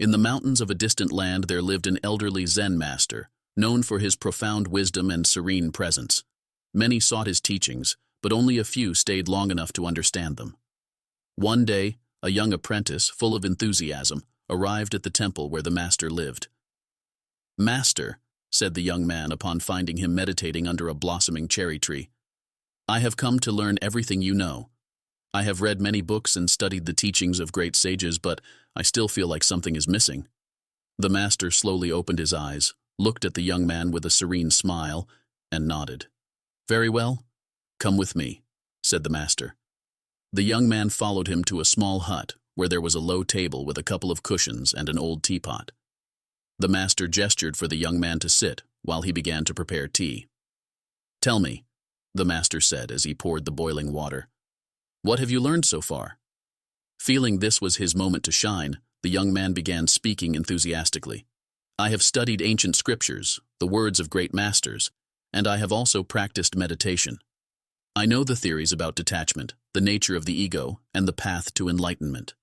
In the mountains of a distant land there lived an elderly Zen master, known for his profound wisdom and serene presence. Many sought his teachings, but only a few stayed long enough to understand them. One day, a young apprentice, full of enthusiasm, arrived at the temple where the master lived. "Master," said the young man upon finding him meditating under a blossoming cherry tree, "I have come to learn everything you know. I have read many books and studied the teachings of great sages, but I still feel like something is missing." The master slowly opened his eyes, looked at the young man with a serene smile, and nodded. "Very well. Come with me," said the master. The young man followed him to a small hut where there was a low table with a couple of cushions and an old teapot. The master gestured for the young man to sit while he began to prepare tea. "Tell me," the master said as he poured the boiling water, "what have you learned so far?" Feeling this was his moment to shine, the young man began speaking enthusiastically. "I have studied ancient scriptures, the words of great masters, and I have also practiced meditation. I know the theories about detachment, the nature of the ego, and the path to enlightenment."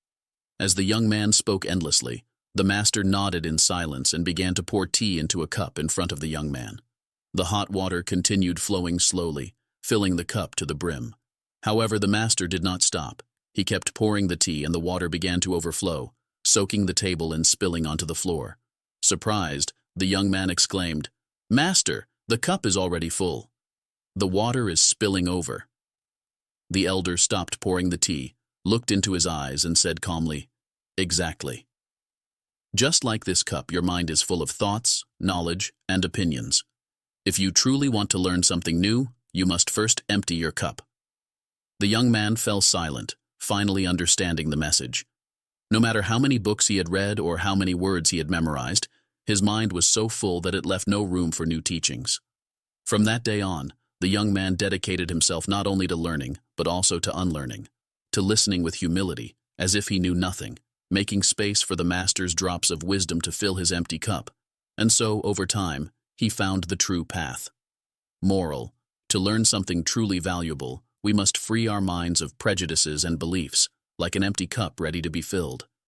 As the young man spoke endlessly, the master nodded in silence and began to pour tea into a cup in front of the young man. The hot water continued flowing slowly, filling the cup to the brim. However, the master did not stop. He kept pouring the tea and the water began to overflow, soaking the table and spilling onto the floor. Surprised, the young man exclaimed, "Master, the cup is already full. The water is spilling over." The elder stopped pouring the tea, looked into his eyes and said calmly, "Exactly. Just like this cup, your mind is full of thoughts, knowledge, and opinions. If you truly want to learn something new, you must first empty your cup." The young man fell silent, finally understanding the message. No matter how many books he had read or how many words he had memorized, his mind was so full that it left no room for new teachings. From that day on, the young man dedicated himself not only to learning, but also to unlearning, to listening with humility, as if he knew nothing, making space for the master's drops of wisdom to fill his empty cup. And so, over time, he found the true path. Moral: to learn something truly valuable, we must free our minds of prejudices and beliefs, like an empty cup ready to be filled.